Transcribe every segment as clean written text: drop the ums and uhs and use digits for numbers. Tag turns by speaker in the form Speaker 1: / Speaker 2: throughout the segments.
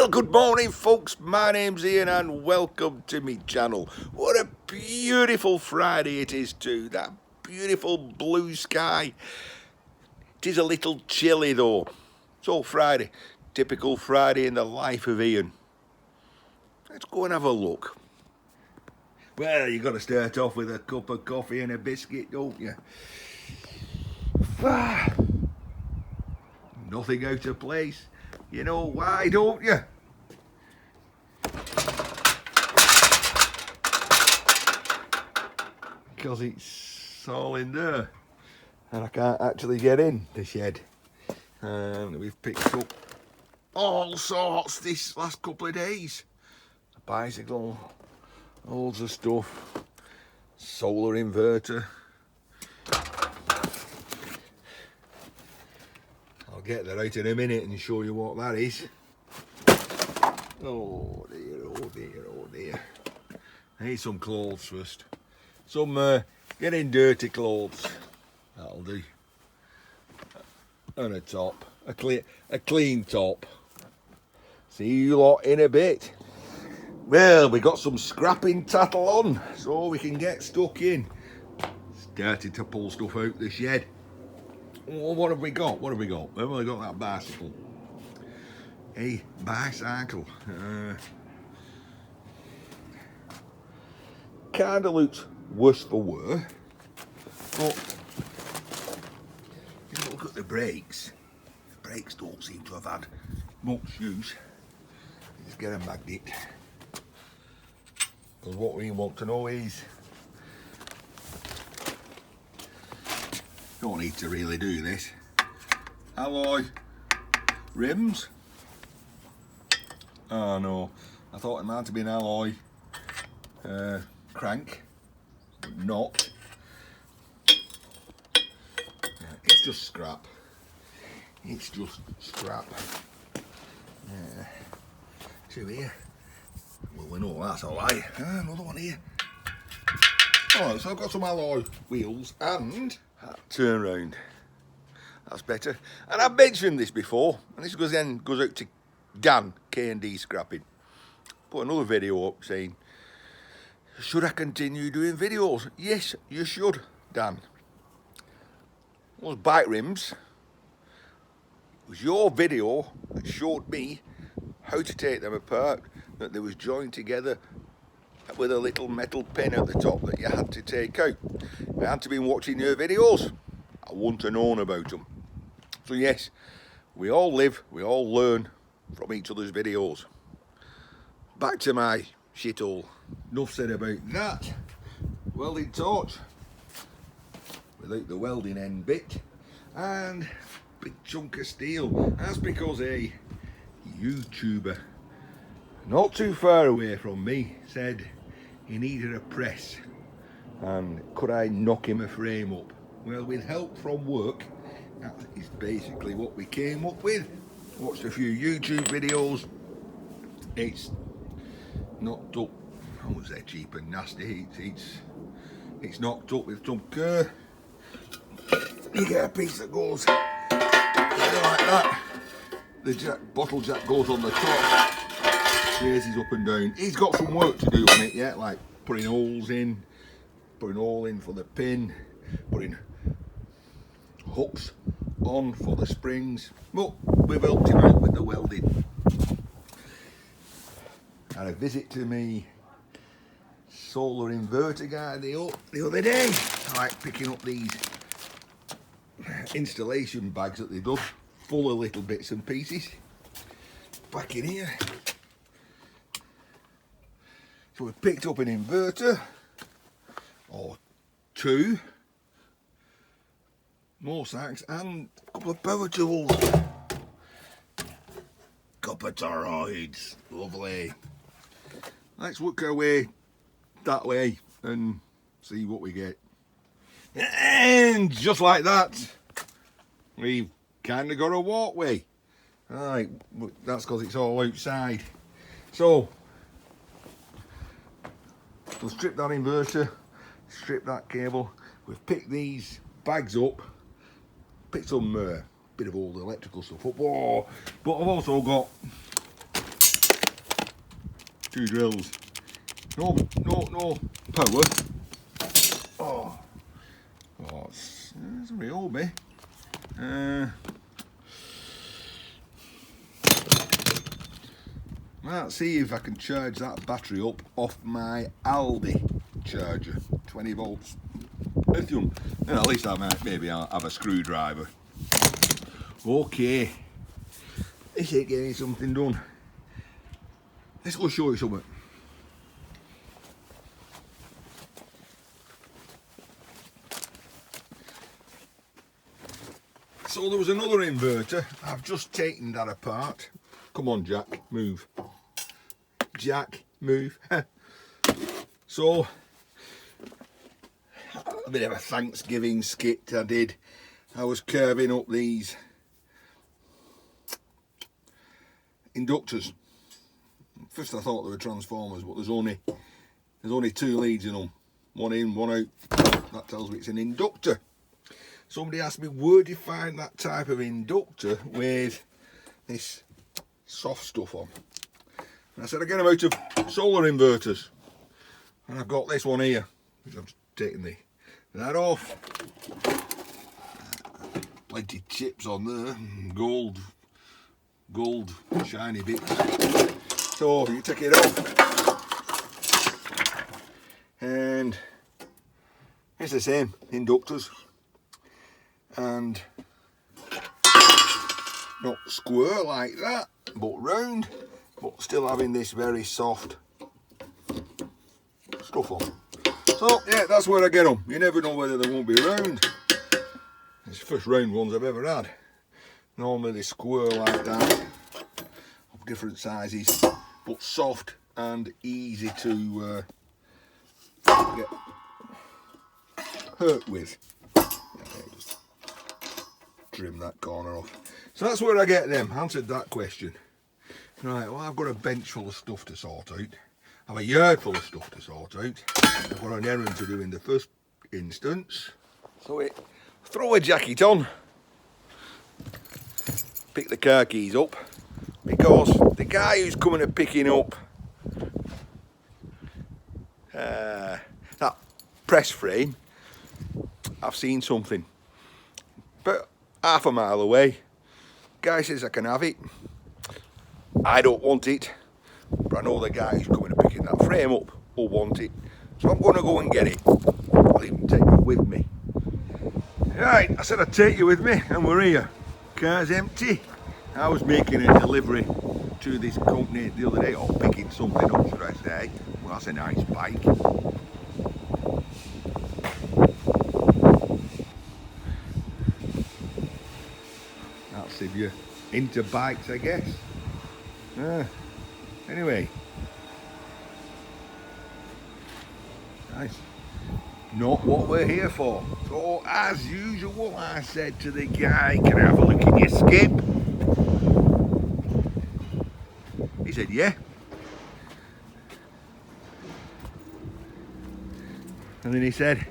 Speaker 1: Well, good morning, folks. My name's Ian, and welcome to me channel. What a beautiful Friday it is too. That beautiful blue sky. It is a little chilly though. So Friday, typical Friday in the life of Ian. Let's go and have a look. Well, you've got to start off with a cup of coffee and a biscuit, don't you? Nothing out of place. You know why, don't you? Because it's all in there and I can't actually get in the shed. And we've picked up all sorts this last couple of days. A bicycle, loads of stuff, solar inverter. I'll get that out in a minute and show you what that is. Oh dear, oh dear, oh dear. I need some clothes first. Some getting dirty clothes. That'll do. And a top. A clean top. See you lot in a bit. Well, we got some scrapping tattle on, so we can get stuck in. Started to pull stuff out the shed. Well, what have we got? What have we got? We've only got that bicycle. A bicycle. Kinda looks worse for wear, but if you look at the brakes don't seem to have had much use. Let's get a magnet, because what we want to know is, don't need to really do this, alloy rims. Oh no, I thought it might have been alloy crank, but not. It's just scrap. It's just scrap. Two here. Well, we know that's alright. Another one here. Alright, so I've got some alloy wheels and turn round. That's better. And I've mentioned this before, and this goes out to Dan, K&D Scrapping. Put another video up saying, should I continue doing videos? Yes, you should, Dan. Those bike rims, it was your video that showed me how to take them apart, that they was joined together with a little metal pin at the top that you had to take out. I hadn't been watching your videos, I wouldn't have known about them. So yes, we all live, we all learn from each other's videos. Back to my shithole. Enough said about that. Welding torch without the welding end bit, and big chunk of steel. That's because a YouTuber not too far away from me said he needed a press and could I knock him a frame up. Well, with help from work, that is basically what we came up with. Watched a few YouTube videos. It's knocked up. I won't say cheap and nasty. It's knocked up with some care. You get a piece that goes like that. The bottle jack goes on the top. Raises up and down. He's got some work to do on it yet, like putting holes in, putting a hole in for the pin, putting hooks on for the springs. But we've helped him out with the welding. Had a visit to me solar inverter guy the other day. I like picking up these installation bags that they've done, full of little bits and pieces. Back in here. So we picked up an inverter, or two, more sacks, and a couple of power tools. Copper toroids, lovely. Let's work our way that way and see what we get. And just like that, we've kind of got a walkway. Alright, that's because it's all outside. So, we'll strip that inverter, strip that cable. We've picked these bags up, picked some bit of old electrical stuff up. Oh, but I've also got 2 drills. No power. Oh, it's a real me. Let's see if I can charge that battery up off my Aldi charger, 20 volts lithium. And at least I might maybe I'll have a screwdriver. Okay, this ain't getting something done. Let's go show you something. So there was another inverter. I've just taken that apart. Come on, Jack, move. Jack, move. So, a bit of a Thanksgiving skit I did. I was curving up these inductors. First I thought they were transformers, but there's only 2 leads in them. One in, one out. That tells me it's an inductor. Somebody asked me, where do you find that type of inductor with this soft stuff on? And I said, I get them out of solar inverters. And I've got this one here, which I'm taking that off. Plenty of chips on there, gold shiny bits. So you take it off, and it's the same inductors, and not square like that, but round, but still having this very soft stuff on. So yeah, that's where I get them. You never know whether they won't be round. It's the first round ones I've ever had. Normally they square like that, of different sizes, but soft and easy to get hurt with. Just trim that corner off. So that's where I get them. Answered that question. Right, well, I've got a bench full of stuff to sort out. I've a yard full of stuff to sort out. I've got an errand to do in the first instance. So throw a jacket on, pick the car keys up, because the guy who's coming and picking up that press frame, I've seen something, but half a mile away. Guy says I can have it. I don't want it, but I know the guy who's coming and picking that frame up will want it, so I'm going to go and get it. I'll even take it with me. Right, I said I'd take you with me, and we're here. Car's empty. I was making a delivery to this company the other day, or picking something up, should I say. Well, that's a nice bike. That's if you're into bikes, I guess. Anyway. Nice. Not what we're here for. So, as usual, I said to the guy, can I have a look in your skip? He said, yeah. And then he said,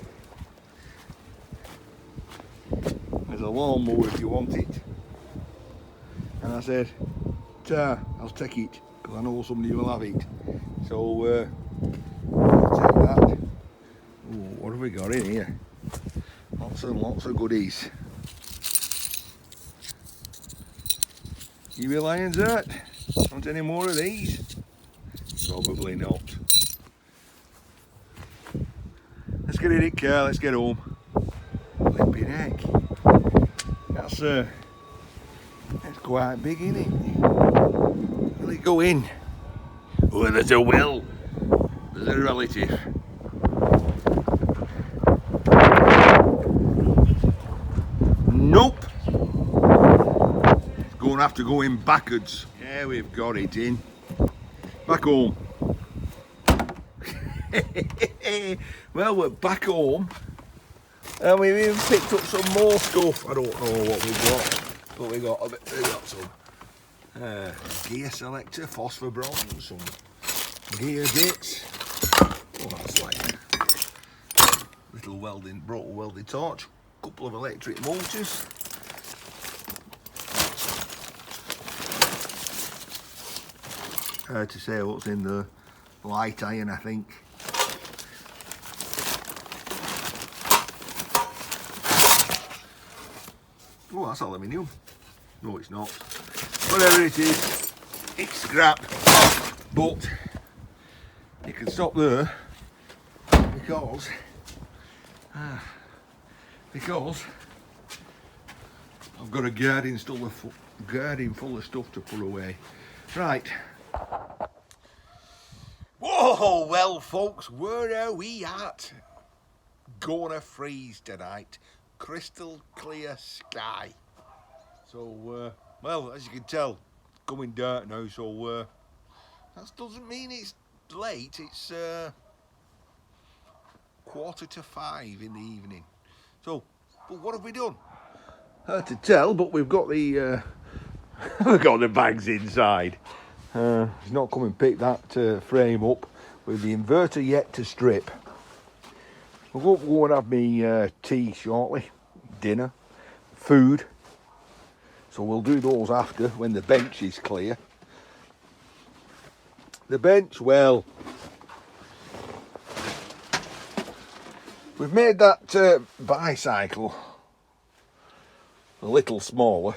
Speaker 1: there's a lawnmower if you want it. And I said, I'll take it, because I know somebody will have it. So, I'll take that. Ooh, what have we got in here? Lots and lots of goodies. You Reliance that? Want any more of these? Probably not. Let's get in it, car, let's get home. Limping heck. That's quite big, isn't it? Will it go in? Oh, there's a will. There's a relative. Nope. It's going to have to go in backwards. Yeah, we've got it in. Back home. Well, we're back home. And we've even picked up some more stuff. I don't know what we've got. But we got some gear selector, phosphor bronze, some gear bits. Oh, that's like a little welding torch. Couple of electric motors. Hard to say what's in there. light iron, I think. Oh, that's aluminium. No, it's not. Whatever it is, it's scrap. But you can stop there because I've got a garden full of stuff to put away. Right. Whoa, well folks, where are we at? Gonna freeze tonight. Crystal clear sky. So, well, as you can tell, coming dark now, so that doesn't mean it's late. It's 4:45 in the evening. So, but what have we done? Hard to tell, but we've got the we've got the bags inside. He's not come and picked that frame up with the inverter yet to strip. We'll go and have me tea shortly, dinner, food. So we'll do those after when the bench is clear. The bench, well, we've made that bicycle a little smaller.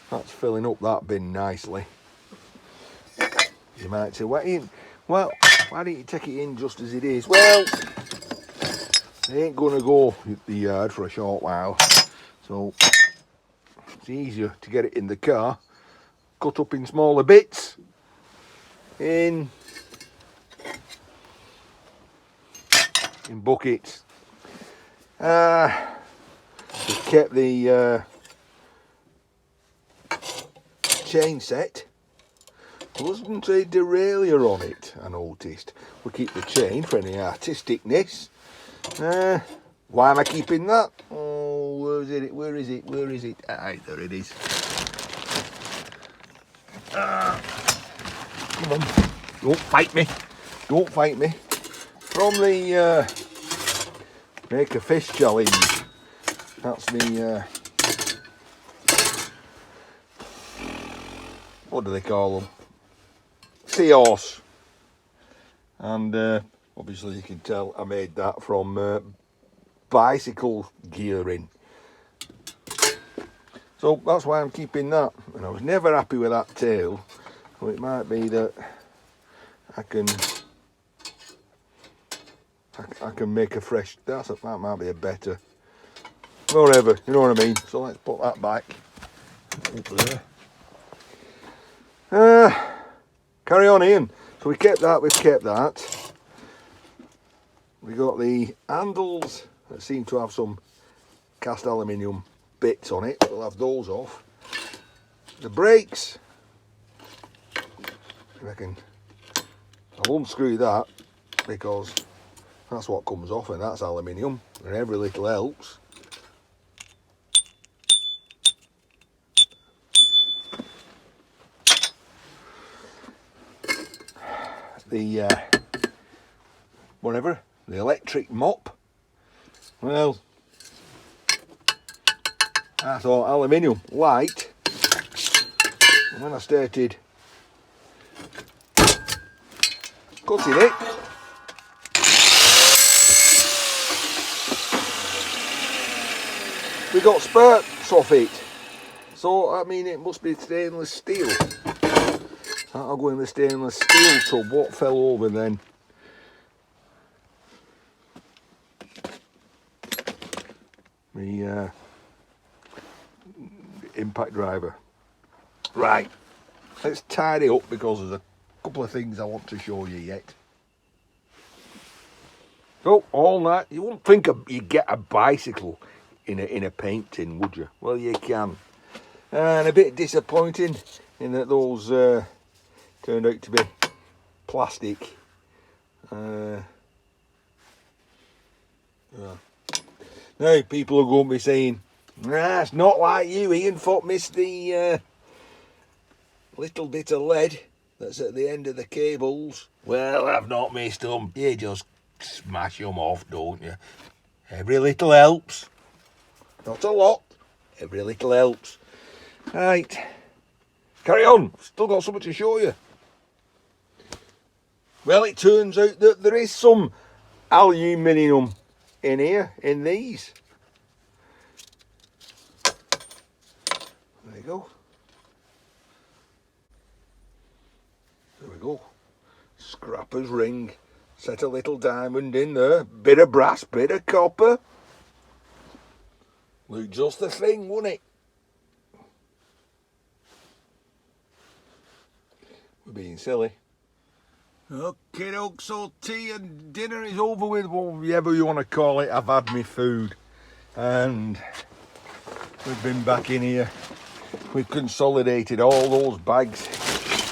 Speaker 1: That's filling up that bin nicely. You might say, why don't you take it in just as it is? Well, it ain't going to go the yard for a short while, so it's easier to get it in the car, cut up in smaller bits, in buckets. We've kept the chain set. There wasn't a derailleur on it, I noticed. We'll keep the chain for any artisticness. Why am I keeping that? Oh, where is it? Aye, there it is. Come on, don't fight me. From the Make a Fish Challenge. That's the, what do they call them? Seahorse. And obviously you can tell I made that from bicycle gearing. So that's why I'm keeping that. And I was never happy with that tail. So it might be that I can make a fresh, that might be a better, whatever, you know what I mean. So let's put that back up there. Carry on, Ian. So we've kept that. We got the handles that seem to have some cast aluminium bits on it. We'll have those off. The brakes, I reckon I'll unscrew that because that's what comes off, and that's aluminium, and every little helps. The whatever, the electric mop, well, I thought aluminium, light, and when I started cutting it, we got sparks off it. So I mean, it must be stainless steel. That'll go in the stainless steel tub. What fell over then? The impact driver. Right, let's tidy up because there's a couple of things I want to show you yet. So all night, you wouldn't think you'd get a bicycle in a paint tin, would you? Well, you can. And a bit disappointing in that those turned out to be plastic. Now people are going to be saying, nah, it's not like you, Ian. Thought missed the little bit of lead that's at the end of the cables. Well, I've not missed them. You just smash them off, don't you? Every little helps. Not a lot. Every little helps. Right. Carry on. Still got something to show you. Well, it turns out that there is some aluminium in here, in these. There you go. There we go. Scrapper's ring. Set a little diamond in there. Bit of brass, bit of copper. Look, just the thing, wouldn't it? We're being silly. Okay, doke, so tea and dinner is over with, whatever you want to call it. I've had my food and we've been back in here. We've consolidated all those bags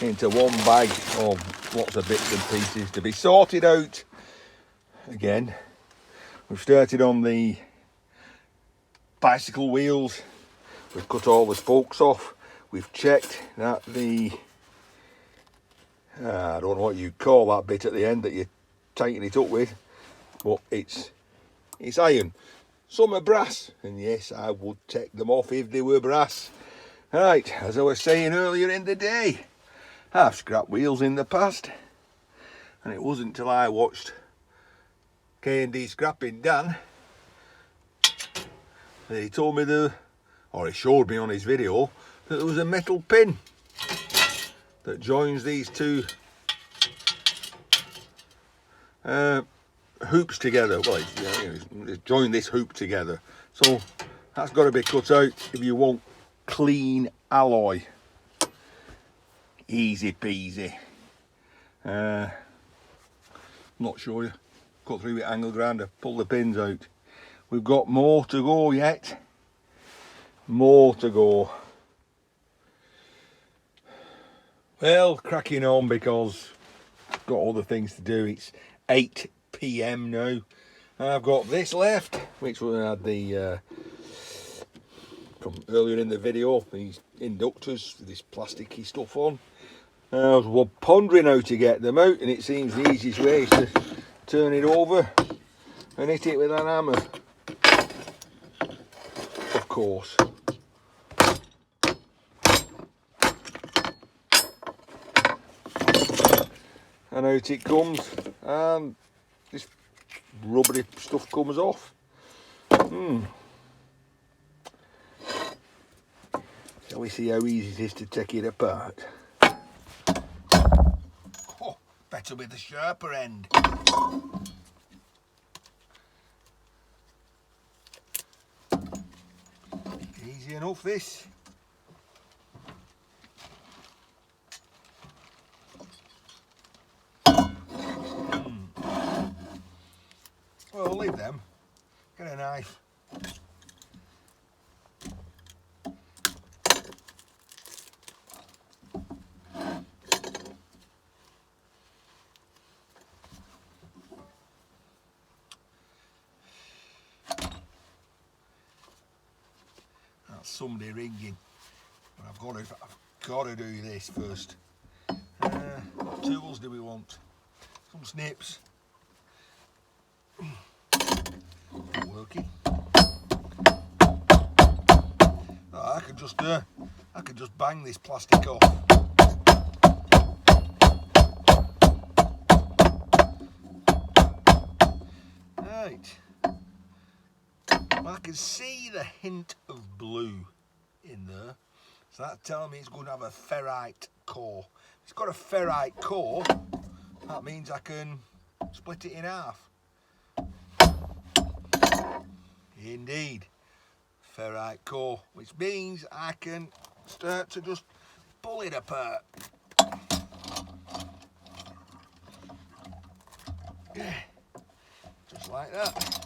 Speaker 1: into one bag of lots of bits and pieces to be sorted out. Again, we've started on the bicycle wheels. We've cut all the spokes off. We've checked that the I don't know what you call that bit at the end that you tighten it up with, but it's iron. Some are brass, and yes, I would take them off if they were brass. Right, as I was saying earlier in the day, I've scrapped wheels in the past, and it wasn't until I watched K&D Scrapping Dan that he told me or he showed me on his video, that there was a metal pin that joins these two hoops together. Well, it's join this hoop together. So that's got to be cut out if you want clean alloy. Easy peasy. Not sure you. Cut through with angle grinder, pull the pins out. We've got more to go yet. More to go. Well, cracking on because I've got other things to do. It's 8 PM now. I've got this left, which we had the from earlier in the video, these inductors, this plasticky stuff on. I was pondering how to get them out, and it seems the easiest way is to turn it over and hit it with an hammer. Of course. And out it comes, and this rubbery stuff comes off. Shall we see how easy it is to take it apart? Oh, better with the sharper end. Easy enough, this. Well, leave them. Get a knife. That's somebody ringing, but I've got to do this first. What tools do we want? Some snips. Not working. Oh, I could just bang this plastic off. Right. Well, I can see the hint of blue in there, so that's telling me it's going to have a ferrite core. If it's got a ferrite core, that means I can split it in half. Indeed, ferrite core, which means I can start to just pull it apart. Yeah, just like that.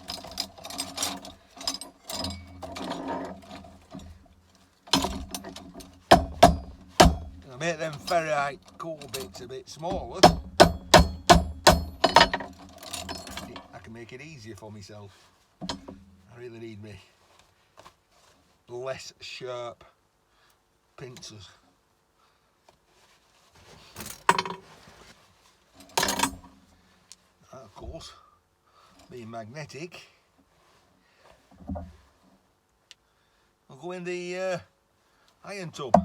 Speaker 1: I make them ferrite core bits a bit smaller. I can make it easier for myself. I really need me less sharp pincers. Of course, being magnetic, I'll go in the iron tub.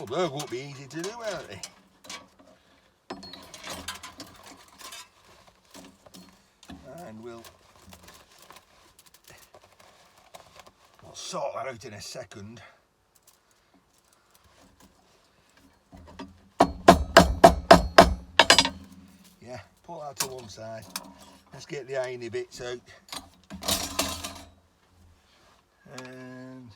Speaker 1: Well, they won't be easy to do, won't they? And we'll sort that out in a second. Yeah, put that to one side. Let's get the irony bits out. And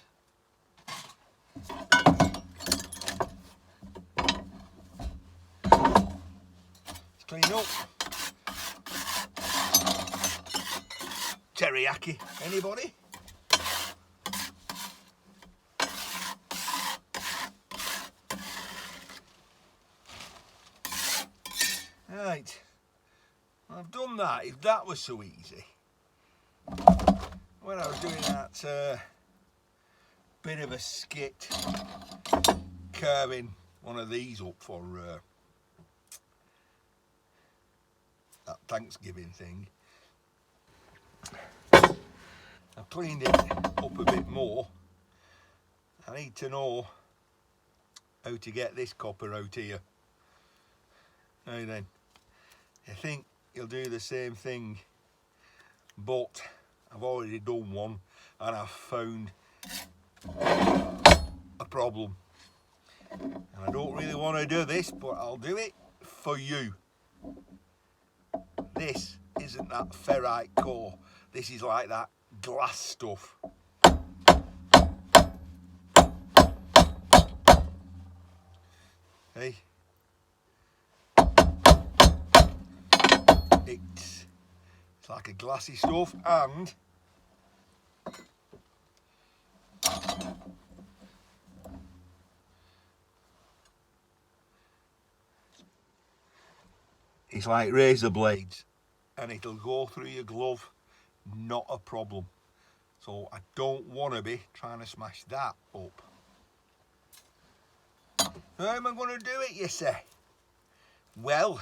Speaker 1: let's clean up. Teriyaki, anybody? Right, I've done that. If that was so easy, when I was doing that bit of a skit carving one of these up for that Thanksgiving thing, I've cleaned it up a bit more. I need to know how to get this copper out here. Now then, I think you'll do the same thing, but I've already done one and I've found a problem. And I don't really want to do this, but I'll do it for you. This isn't that ferrite core. This is like that glass stuff. Hey, it's like a glassy stuff, and it's like razor blades, and it'll go through your glove, not a problem. So I don't want to be trying to smash that up. How am I going to do it, you say? Well,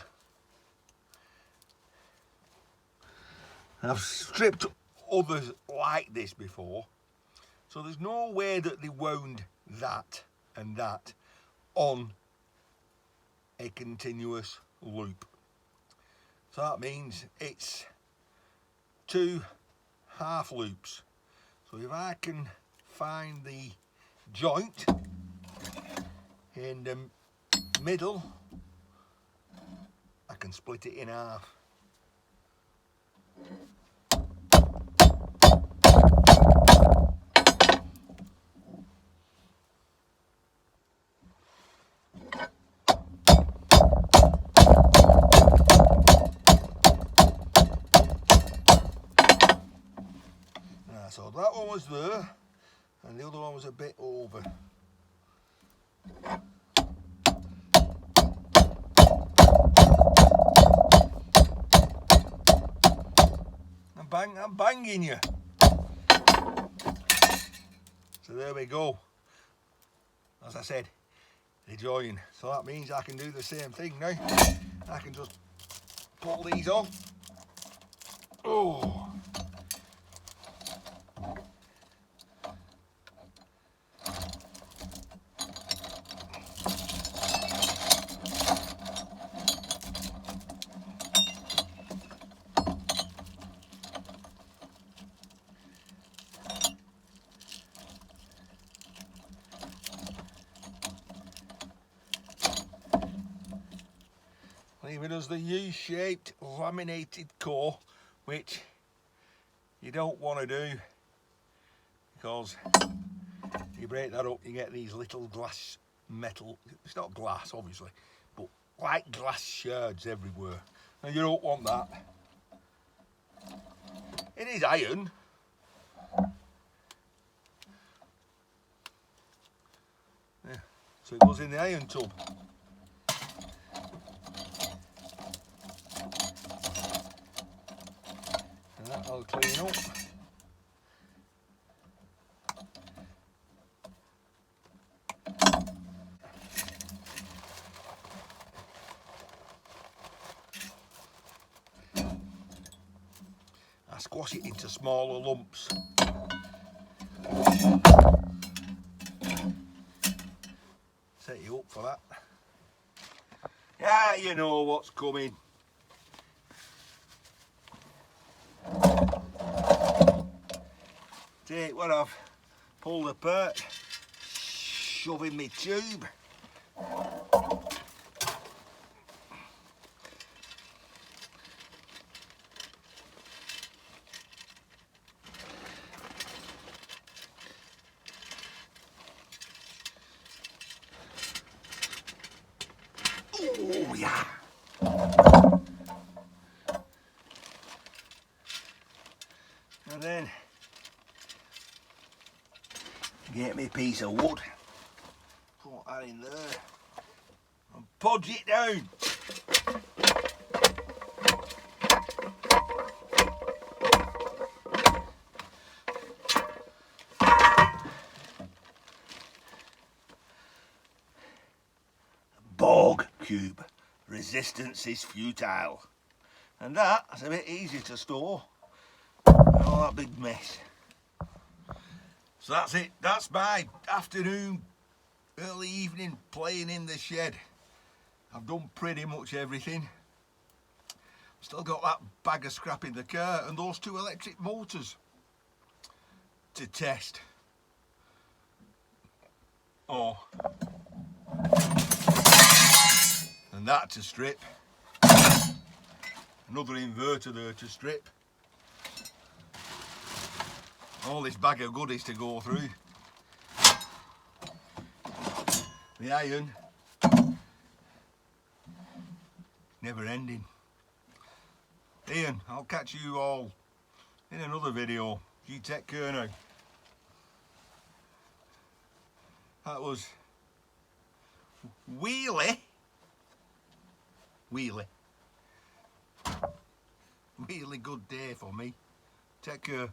Speaker 1: I've stripped others like this before, so there's no way that they wound that and that on a continuous loop. So that means it's 2 half loops. So if I can find the joint in the middle, I can split it in half. So that one was there, and the other one was a bit over. I'm banging you. So there we go. As I said, they join. So that means I can do the same thing now. I can just pull these off. Oh. Leaving us the U-shaped laminated core, which you don't want to do, because you break that up, you get these little glass metal, it's not glass obviously, but like glass shards everywhere. Now you don't want that. It is iron. Yeah, so it goes in the iron tub. And that'll clean up. I squash it into smaller lumps. set you up for that. Yeah, you know what's coming. Take what I've pulled apart, shove in my tube. Oh yeah. And then get me a piece of wood, put that in there and podge it down. Borg cube, resistance is futile. And that's a bit easier to store than all that big mess. So that's it, that's my afternoon, early evening playing in the shed. I've done pretty much everything. Still got that bag of scrap in the car and those 2 electric motors to test. Oh. And that to strip. Another inverter there to strip. All this bag of goodies to go through. The iron. Never ending. Ian, I'll catch you all in another video. You take care now. That was Wheelie. Really good day for me. Take care.